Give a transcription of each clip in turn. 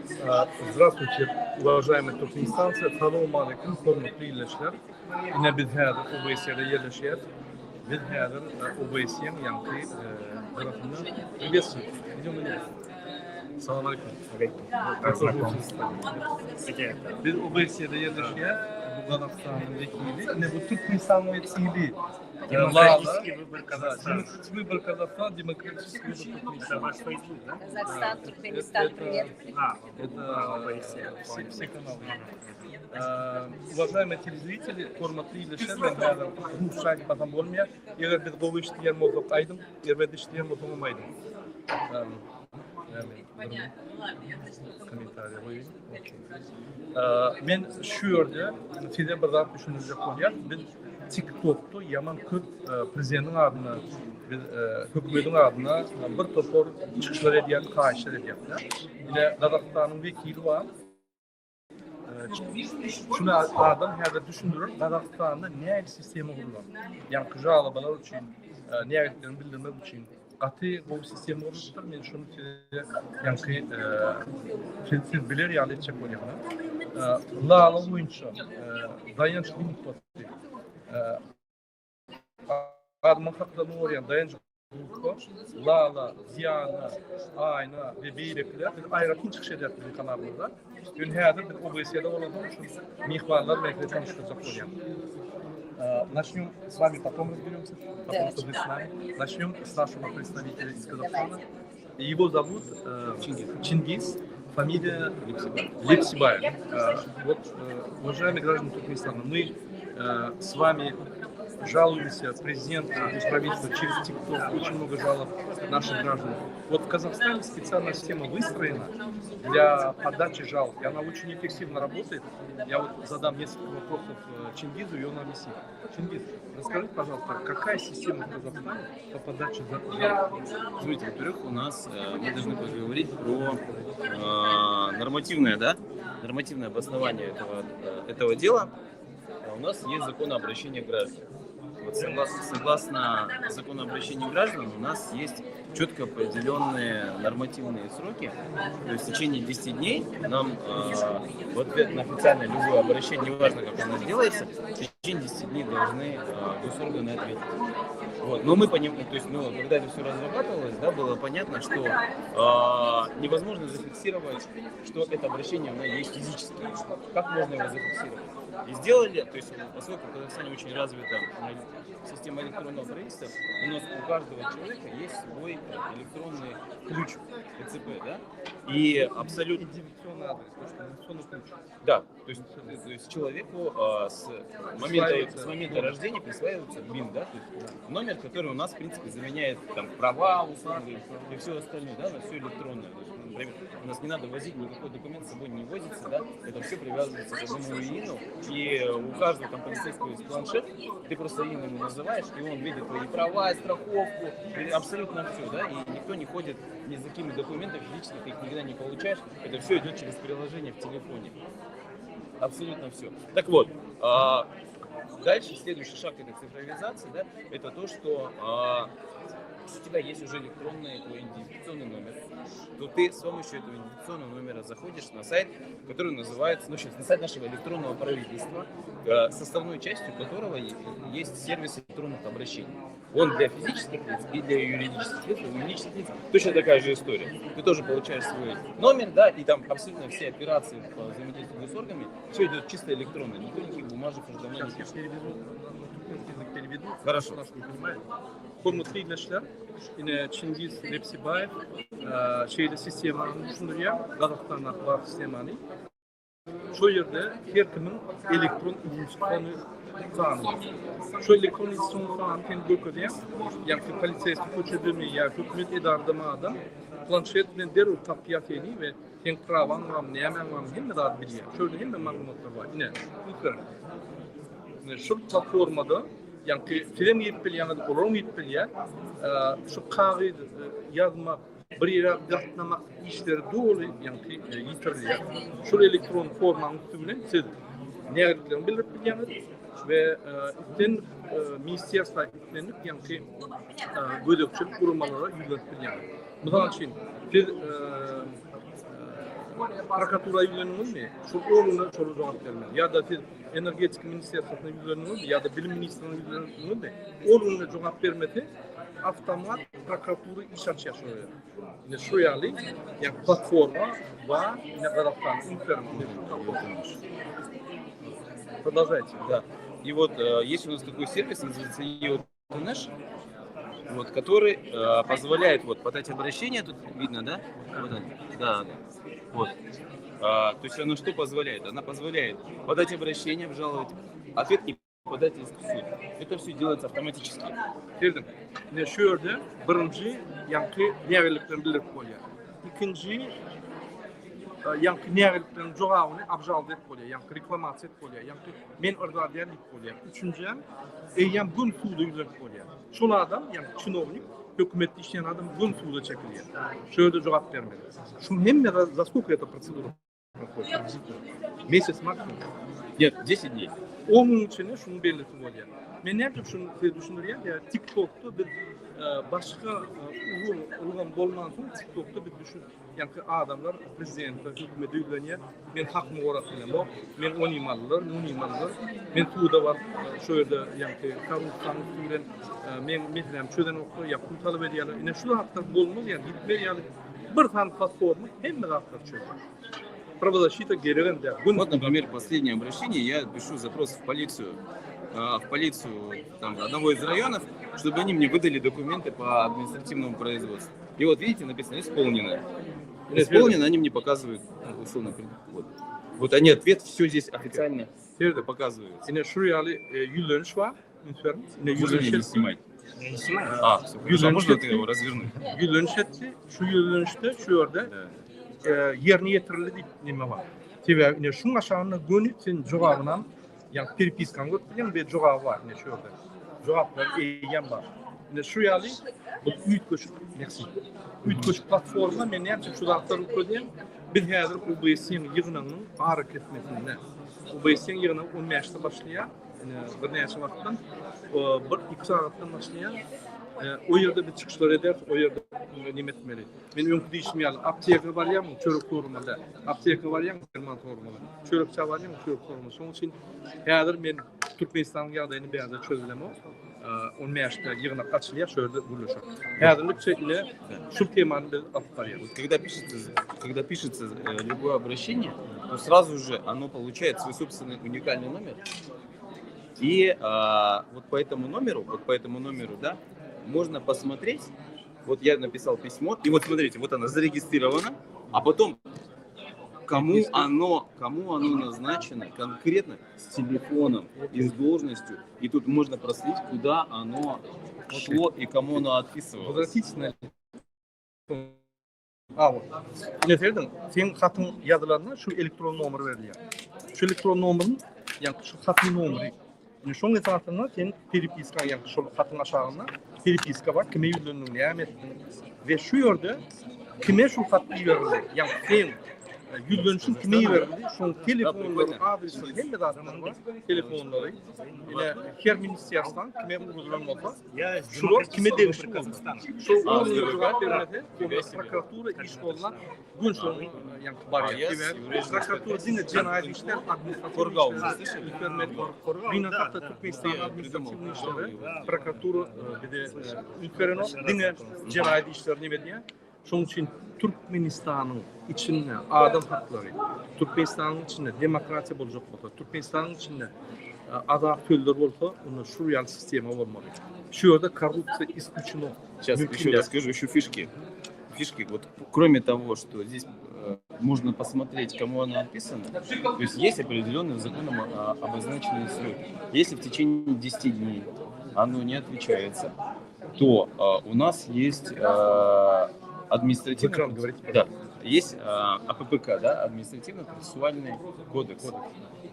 Здравствуйте, уважаемые туркменистанцы. Салам алейкум, hürmetli iyileşler. Yine biz her OBS'de yerleşiyor. Biz her OBS'nin yankı tarafından üyesiyiz. Salam aleykum. Biz OBS'de yerleşiyor. Bu Kazakistan'ın vekili. Yine bu Türkmenistan vekili. Демократический выбор Казахстана. Выбор Казахстана, демократический выбор Это Туркменистана. ваш Facebook, да? Казахстан, Туркменистан, привет. Это все каналы. Уважаемые телезрители, hürmetli iyileşler, ben Rusya bakan olmaya, eğer bir bu işleyen mozduk aydım, eğer bir işleyen mozduk aydım. Komentarya koyayım. Ben şu yerde size bir daha düşünecek olacak. Ben TikTok'ta yaman köp prezidentin adına, hükümetin adına bir topor çıkışlar ediyen, karşılar ediyen. Yine Kazakistan'ın vekili var. Şunu adam her düşündürür, Kazakistan'da ne sistemi kurulur? Yani kıca alabalar için, ne ayetlerini bildirmek için katı bu sistemi kurulur. Ben şunu size yankı siz bilir yani edecek olayım. Lala boyunca dayanç limit var. Adamın haklarını oraya dayanç Lala, Ziyana, Ayna ve Beyrekler ayrıca çıkış edecekleri kanalımızda. Dün her bir OBS'de olduğum için mihvarlar belki tanıştıracak olacağım. Начнем с вами, потом разберемся, потом что вы с нами. Начнем с нашего представителя из Казахстана. Его зовут Чингиз, фамилия Лепсибаев. Вот, уважаемые граждане Туркменистана, мы с вами жалуемся президенту и правительству через ТикТок, очень много жалоб наших граждан. Вот в Казахстане специальная система выстроена для подачи жалоб, и она очень эффективно работает. Я вот задам несколько вопросов Чингизу, и он объяснит. Чингиз, расскажите, пожалуйста, какая система в Казахстане по подаче жалоб? Смотрите, во-первых, у нас мы должны поговорить про нормативное обоснование этого дела. У нас есть закон о обращении граждан. Вот согласно закону обращения граждан у нас есть четко определенные нормативные сроки. То есть в течение 10 дней нам в ответ на официальное любое обращение, неважно как оно делается, в течение 10 дней должны госорганы ответить. Вот. Но мы понимаем, то есть, когда это все разрабатывалось, да, было понятно, что невозможно зафиксировать, что это обращение оно есть физически. Как можно его зафиксировать? И сделали, то есть, поскольку в Казахстане очень развита система электронного правительства, у нас у каждого человека есть свой электронный ключ ЭЦП, да? И абсолютно... Идентификационный адрес, Да, то есть человеку с момента рождения присваивается БИН, да? То есть номер, который у нас, в принципе, заменяет там права, услуги и все остальное, да, на все электронное. Например, у нас не надо возить никакой документ с собой не возится, да, это все привязывается к одному ИИНу, и у каждого там полицейского есть планшет, ты просто ИИН ему называешь, и он видит твои права, страховку, абсолютно все, да, и никто не ходит ни за какими документами, физически ты их никогда не получаешь, это все идет через приложение в телефоне, абсолютно все. Так вот, дальше следующий шаг этой цифровизации, да, это то, что у тебя есть уже электронный твой идентификационный номер, то ты с помощью этого идентификационного номера заходишь на сайт, который называется, на сайт нашего электронного правительства, составной частью которого есть сервис электронных обращений. Он для физических лиц и для юридических лиц, для юридических лиц точно такая же история. Ты тоже получаешь свой номер, да, и там абсолютно все операции по взаимодействию с органами, все идет чисто электронно, никто никаких бумажек уже давно не пишет. Переведу. Хорошо. Hürmetli iyileşler, yine Чингиз Лепсибаев, şeyde sistemanı düşündürüyor, Kazakistan'ın akbar sistemanı. Şu yerde her kimin elektron identifikasyonu kanunu. Şu elektron identifikasyonu kanunu kendi göküyor, yani politsiyesi koçedimi ya hükümet idarıdama adam, planşet bilen derhal tapiyat ediyor ve kendi pravan var, neyemen var, hem de daha biliyor. Şöyle hem de malumatlar var. Yine şu platformada yani film yetpilyen ya da oran yetpilyen şu kağıt yazmak bir yere gatnamak işleri doğru yani yitiriliyor. Şu elektron formanın üstüne siz neylerden bildirip bilyeniz ve itten ministerstva yüklenip yani gödekçilik kurumlara yüzlenip bilyeniz. Bunun için siz prokuratura yüzlenilmi? Şu oğluna soru cevap vermeli. Ya da siz energetik ministeriyasına yüzlenilmi ya da bilim ministerine yüzlenilmi? Oğluna cevap vermedi. Avtomat prokuratura iş açıyor. Yani şu yani platforma var, ne taraftan internet. Продолжайте. Да. И вот есть у нас такой сервис, называется EOTNESH, вот, который позволяет вот подать обращение, тут видно, да? Вот он. Да, да. Вот. То есть она что позволяет? Она позволяет подать обращение, обжаловать ответ и подать иск в суд. Это все делается автоматически. Dedim. Ne şöyle birinci yankı nevelikten bilip oluyor. İkinci yankı nevelikten cevabını abjal edip oluyor. Yankı reklamasiya edip oluyor. Yankı men orgadiyan edip oluyor. Üçüncü yan gün suda yüzlenip oluyor. Şol adam yankı чиновник hükümette işleyen adam gün suda çekiliyor. Şöyle cevap vermeli. Şu hem de за сколько эта процедура проходит? Месяц максимум. Нет, 10 дней. Onun için şunu belirtip oluyor. Men ne yapayım şunu düşünürüm ya TikTok'ta bir başka ulgan bolmansın TikTok'ta bir düşün. Yani adamlar prezidentler hükümete yükleniyor. Men hak mı orasıyla men on imallar, men tuğda var şöyle yani korrupsiyon üstünden men mesela şöyle nokta yapım talep ediyorlar. Yine şu haklar bolmaz yani gitme yani bir tane platformu hem de haklar çözüyor. Правозащита герен да. Вот, например, последнее обращение, я пишу запрос в полицию там, одного из районов, чтобы они мне выдали документы по административному производству. И вот видите, написано «исполнено». Исполнено, они мне показывают, условно, вот они ответ, все здесь официально показывают. Yine şuraya yüzlenmiş var. Yine Можно меня не снимать? Я не снимаю. Все, хорошо. А можно ты его развернуть? Yüzlenmiş etti. Şu yüzlenişte şu yerde yerine getirildi neme var. Tebe yine şunun aşağına gönüp sen cevabından yani perpiskan götürüyorsun ve cevabı var yine şu yerde. Cevaplar eğen var. Yine şu yali bu üç koşuk merci. Üç koşuk platformda men ne yapacağım şu dağıtları koyayım. Bir hazır UBS'nin yığınının ağrı kesmesinde. UBS'nin yığını 15'te başlıyor. Bir neçe vaxtdan bir 2 saatdan başlıyor. O yerde bir çıkışlar eder, o yerde nimet etmeli. Men öňkü diýişim apteka barýarmy, çörek torumada. Apteka barýarmy, derman torumada. Çörekçe barýarmy, çörek torumada. Şoň üçin häzir men Türkmenistanyň ýagdaýyny beýle çözülemi. 15'te yığına kaçılıyor, şöyle buluşak. Häzirlikçe ile şu temany biz alyp barýarys. Когда пишется любое обращение, то сразу же оно получает свой собственный уникальный номер. И вот по этому номеру, да, можно посмотреть. Вот я написал письмо, и вот смотрите, вот оно зарегистрировано, а потом кому оно назначено конкретно с телефоном и с должностью, и тут можно проследить, куда оно шло и кому оно отписывалось. Возвратитесь на вот. Ne dedim? Senin hatın yazılarına şu elektron numara veriliyor. Şu elektron numaranın yani şu hatın numarı. Yani şoň esasında sen peripiska yani şu hatın aşağısında peripiska var. Kime yüzlendiğini nämetdin ve şu yerde kime şu hatı verildi. Yani sen yüzlenişin kime verildi? Şoň telefonları adresi hem de zaten var. Telefonları yine her ministeriyasından kime uzlanmasa şular kime değişik oldu. Şu cevap vermedi. Prokuratura iş bolan gün sonu yani var ya. Prokuratura dinle cinayet işler administratif işler. Bina tahta Türkmenistan administratif işleri. Prokuratura bir de ülkenin dinle cinayet işlerini veriyor. Şoň üçin Türkmenistan'ın içinde adam hakları, Türkmenistan'ın içinde demokrasiya bolacak bolsa, Türkmenistan'ın içinde adalet tölleri bolsa, onu şuraya sistema bolmaly. Şu yerde korrupsiya исключено. Сейчас еще расскажу еще фишки. Вот кроме того, что здесь можно посмотреть, кому оно отписано, то есть есть определенный законом обозначенный срок. Если в течение 10 дней оно не отвечается, то у нас есть административный, да, есть АППК, да, административно-процессуальный кодекс.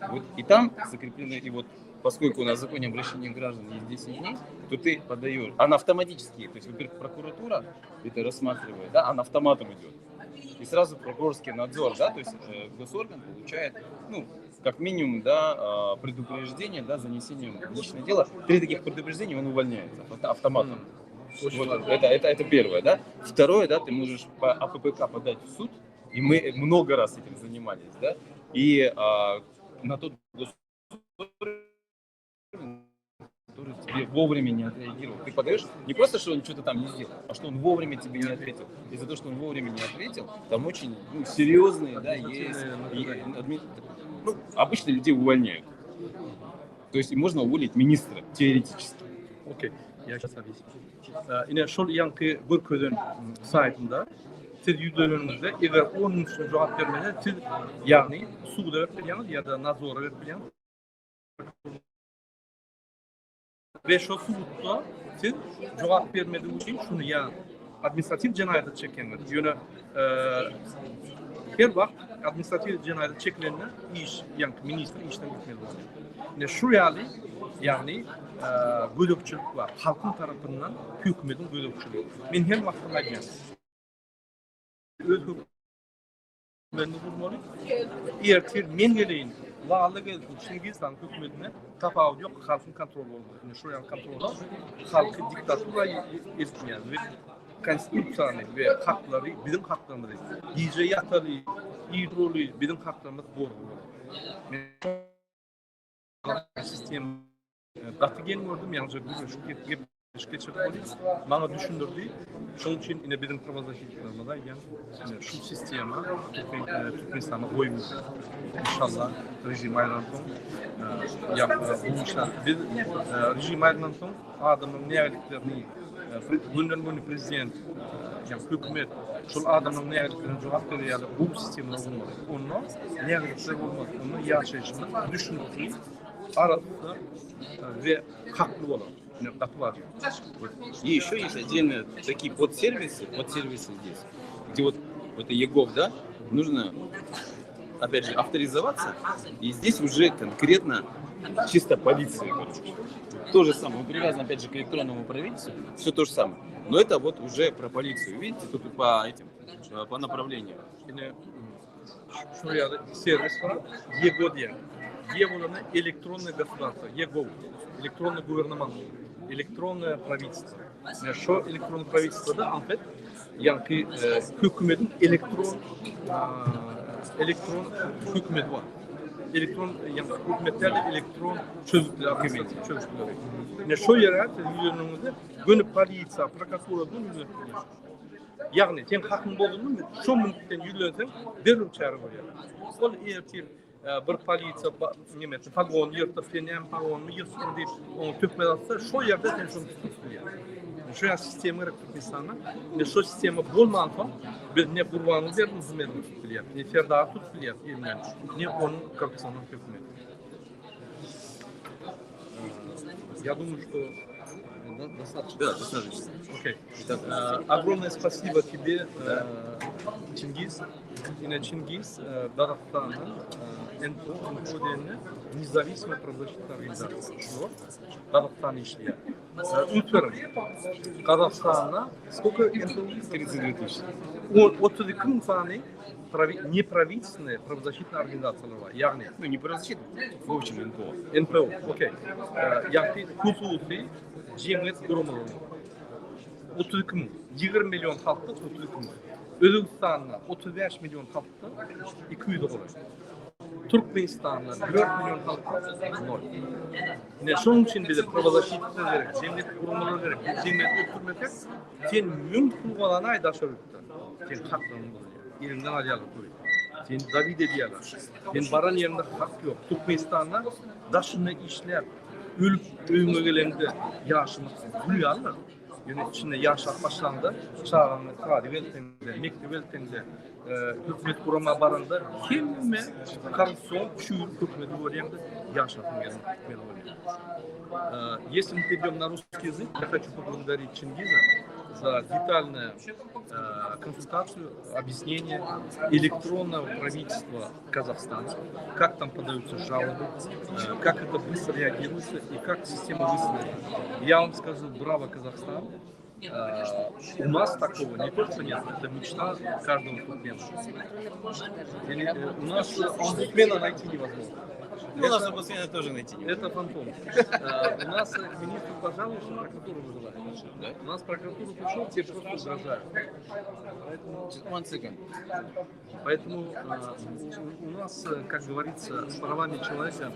Вот, и там закреплены, и вот поскольку у нас в законе обращения граждан есть 10 дней, то ты подаешь, она автоматически, то есть, во-первых, прокуратура это рассматривает, да, она автоматом идет. И сразу прокурорский надзор, да, то есть госорган получает, ну, как минимум, да, предупреждение, да, занесением в личное дело. 3 таких предупреждения он увольняется автоматом. Вот, это первое, да. Второе, да, ты можешь по АППК подать в суд И мы много раз этим занимались, да. И на тот государственный, который тебе вовремя не отреагировал. Ты подаешь не просто, что он что-то там не сделал, а что он вовремя тебе не ответил. И за то, что он вовремя не ответил, там очень серьезные, да, есть. Ну, обычно людей увольняют. То есть можно уволить министра теоретически. Okey. Yaşa tabii. Yine şol yankı Gürköz'ün saytında siz yüzlerinizde eğer onun için cevap vermeden siz yani suda verpilyanız ya da nazora verpilyanız ve şu subutta siz cevap vermediğiniz için şunu ya administratif cinayet çekenler yöne her vakit administratif cinayet çekilenler iş yankı minister işten gitmeli. Ne şu yani gözükçülük var. Halkın tarafından hükümetin gözükçülüğü. Men hem vaktim aytgan. Öz hükümetini kurmalı. Ertir men geleyin. Lağlı gelsin. Çingizistan hükümetine tafavut yok. Halkın kontrolü olmalı. Şu yan kontrolü. Halkı diktatörle etmeyen ve konstitusiyanı ve hakları bizim haklarımız. Gece yatarı, idrolu bizim haklarımız korunmalı. Sistem Datıgen gördüm yalnızca bir geçirdi olayım. Bana düşündürdü. Şunun için yine bizim kırmızılaşıklarımızda yani şu sisteme Türkmenistan'a oymuş. İnşallah rejim ayrılan son bu işler. Biz rejim ayrılan son adamın neyaliklerini bundan bunu prezident hükümet şu adamın neyaliklerini cevap veriyor. Bu sistemine olmalı. Onu neyalikler olmaz. Onu yaşayışını düşündürdü. Arasında ve haklı olan var. И еще есть отдельные такие подсервисы здесь, где вот это ЕГОВ, да, нужно, опять же, авторизоваться, и здесь уже конкретно чисто полиция, короче. То же самое, мы привязаны, опять же, к электронному правительству, все то же самое. Но это вот уже про полицию, видите, тут по направлению. Yine şuraya da servis var, ЕГО diye. ЕГО электронное государство, ЕГО, электронный гувернмент, электронное правительство. Что электронное правительство, да, en fait, yani hükümetin elektron hükümet var. Elektron yani hükümetlerle elektron çözükler, çözükler. Ne şu yere yüzünümüzde günü politsiya, prokuratura bunu yani sen hakkın olduğunu şu mümkün yüzlerden derhal çağırıyor. Ol ertir bir politsiya nimet vagon yırtıp senem vagonunu yırtsın deyip onu tökmez atsa şu yerde sen şunu tutuyor. Şu sistemi Türkmenistan'da ne şu sistemi bulmadan biz ne kurbanı verdiğimiz hizmetini tutuyor. Ne ferda tutuyor elinden. Ne onun Kırgızistan'ın hükümeti. Я думаю, что достаточно. Да, достаточно. Окей. Огромное спасибо тебе, Чингиз. Yine Чингиз, Дагыстан'ın NPO'nun независимой правозащитной организации. Дагыстан işliyor. Ülkerim. Казахстан'da сколько NPO? 32 тысячи. 32 tane неправительственные правозащитные организации var. Yani Ну, не правозащитные, в общем, НПО. NPO, okey. Yani hususi cemiyet kurumları. 32 bin, 20 milyon halkta 32 bin. Özbekistan'da 35 milyon halkta 200 olur. Türkmenistan'da 4 milyon halkta 0. Yine şunun için bize pravozlaşitler gerek, cemiyet kurumları gerek, cemiyet kurmak sen mümkün olan aydaşırlıkta. Sen haklarını buluyor. Yerinden alayalı koyuyor. Sen David ediyorlar. Sen baran yerinde hak yok. Türkmenistan'da daşını işler, ölüp övmelerinde yaşamak duyarlar. Yani içinde yaşak başlandı, çağıranlı kadi veltende, mekli veltende, hükümet kurama barında kemme korrupsiyon çür hükümeti orayanda yaşatın gelin hükümeti orayanda. Если мы перейдем на русский язык, я хочу поблагодарить Чингиза за детальную консультацию, объяснение электронного правительства Казахстана, как там подаются жалобы, как это быстро реагируется и как система выстроена. Я вам скажу, браво, Казахстан. У нас такого не только нет, это мечта каждого туркмена. У нас омбудсмена найти невозможно. Ну, у нас обустройство тоже найти не Это фантом. У нас министр пожалуйста, прокуратуру вызывает. Да? У нас прокуратура пришел, тебе просто угрожают. One second. Поэтому у нас, как говорится, с правами человека,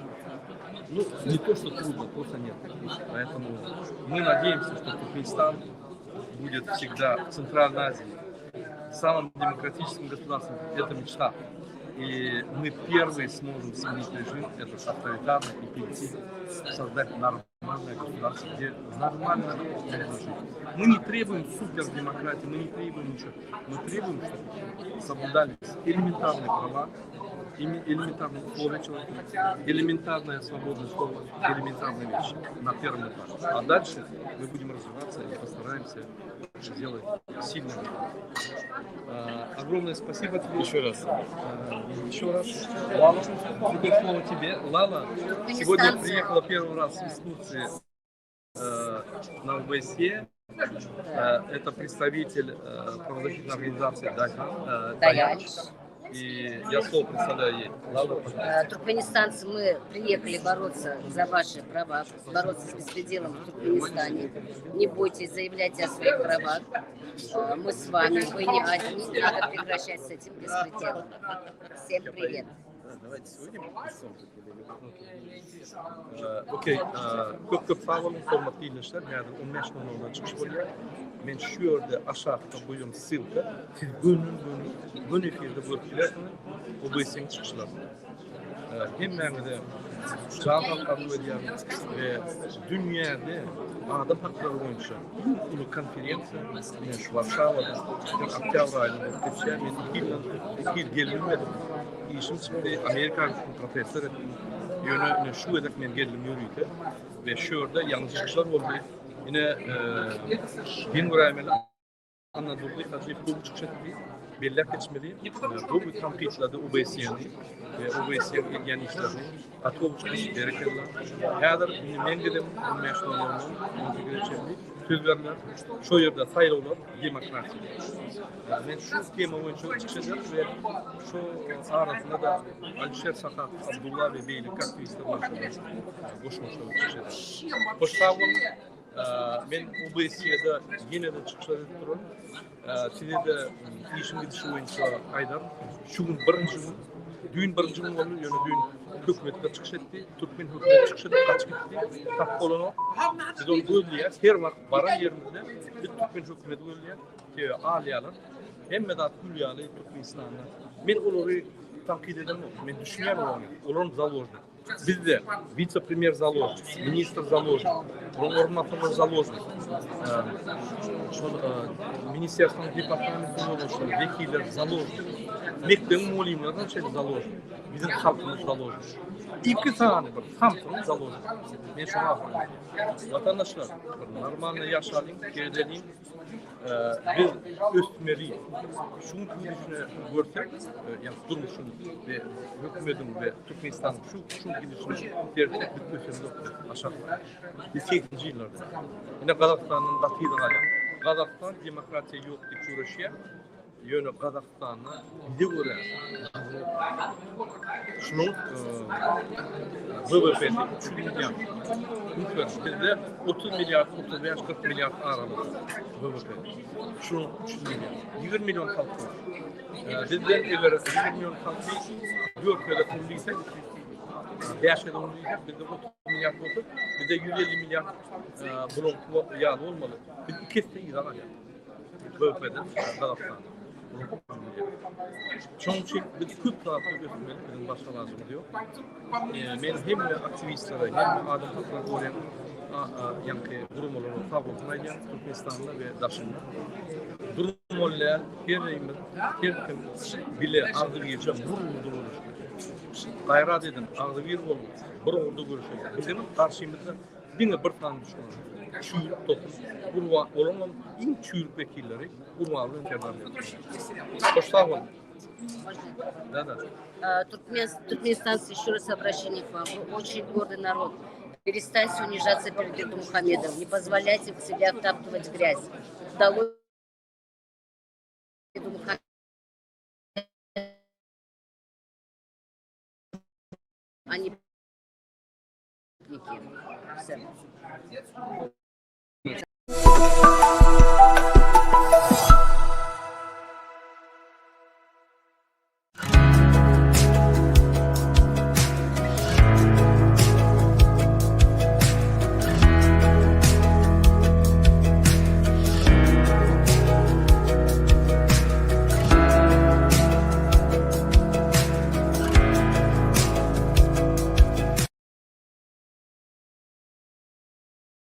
ну, не то, что трудно, просто нет. Поэтому мы надеемся, что Туркменистан будет всегда в Центральной Азии самым демократическим государством. Это мечта. И мы первые сможем сменить режим, этот авторитарный, и перейти, создать нормальное государство, где нормально можно жить. Мы не требуем супердемократии, мы не требуем ничего. Мы требуем, чтобы соблюдались элементарные права, элементарные условия человека, элементарная свобода слова, элементарные вещи на первом этаже. А дальше мы будем развиваться и постараемся сделать сильным. Огромное спасибо тебе. Еще раз. Еще раз. Лала, теперь слово тебе. Лала, сегодня приехала первый раз из Турции на ОБСЕ. Это представитель правозащитной организации Даяль. И я слово представляю ей. Лала, пожалуйста. Туркменистанцы, мы приехали бороться за ваши права, бороться с беспределом в Туркменистане. Не бойтесь, заявляйте о своих правах. Мы с вами, вы не одни, не надо прекращать с этим беспределом. Всем привет. Давайте сегодня Okey, ko'p sağ olun, hurmatli dinleyiciler. Yani 15 minutdan çıkış oluyor. Men şu yerde aşağıda koyuyorum ссылка. Siz bunu efirde görürsünüz. O BS'nin çıkışları. Hemmemizde çağdan kabul ediyor ve dünyada adam hakları boyunca bu konferansiya şu Varşava'da oktyabr ayında geçen bir gelmedim. İşim şimdi Amerikan profesör yönü şu edip men geldim yürüydü ve şu yerde yanlış çıkışlar oldu. Yine bin buraya Anadolu'da tabii bu çıkış etti. Belli geçmeli. Bu bir kampiyatladı OBS'nin ve OBS'nin ilgilen işlerini atıl çıkış gerekenler. Her men dedim meşrularının integrasyonu tüzlerler şu yerde sayılırlar demokrasi. Men şu tema boyunca çıkacağım ve şu arasında da Alişer Sakat, Abdullah ve Beylik aktivistler başladı. Boş-boşlar çıkacağım. Hoş sağ olun. Men OBS'de yine de çıkışlar ediyorum. Size de işim gidişi boyunca Aydar. Şu gün birinci gün, düğün birinci gün oldu. Yani düğün hükümetler çıkış etti. Türkmen hükümet çıkış etti, kaç gitti. Tak olunu. Biz onu gözleyiz. Her vakit baran yerimizde bir Türkmen hükümeti gözleyiz. Ki ağlayalar. Hem de Hülyalı Türkmenistan'da. Ben onları takip edemem. Ben düşünüyorum onu. Onların zaложник. Bizde vice-premier zaложник, ministr zaложник, ornatörler zaложник, ministerstvom departamentinin oluşları, vekiller zaложник, mektenin muallimlerden zaложник, bizim halkımız zaложник. İki tane bir, hamsının zaложник. Ben şuna anladım. Vatandaşlar, normalde yaşayalım, gezelim, biz üstmeliyiz. Şunu gidişine görsek, yani durmuşun ve hükümetin ve Türkmenistan'ın şunu gidişine dersek bir köşemde aşağıda. Biz 80'ci yıllarda. Yine Kazakistan'ın batıyla hala. Kazakistan demokrasiya yok diye uğraşıyor. Yönü Kazakistan'la bize göre şunun BVP'si 3 milyar. Bizde 30 milyar, 35-40 milyar aralığında BVP. Şunun 3 milyar. 20 milyon halk var. Bizden eğer 20 milyon halkı Görköy'de kuruluyorsak, 5 yılda kuruluyorsak, bizde 30 milyar oldu. Bizde 150 milyar bunun yağlı olmalı. Biz ikisi de İran alıyor. BVP'den Kazakistan'da. Çünkü biz Kürt tarafı götürmeli, bizim başka lazım diyor. Ben hem aktivistlere hem adam hakları koruyan durum olarak tablotunayken Türkmenistan'da ve Daşın'da. Durum olarak her kim bile ağzı geçen vuruldu görüşmek. Gayrat edin, ağzı bir oldu, bir oldu görüşmek. Bizim karşımızda bir tane düşmanı. Çürük toplum, olan en çürük vekilleri Urmağlı'nın kenarında. Hoş sağ olun. Да. Туркменистанцы, еще раз обращение к вам. Вы очень гордый народ. Перестаньте унижаться перед Мухаммедом. Не позволяйте в себя втаптывать грязь. Удалось Мухаммеду. защитники. Всё.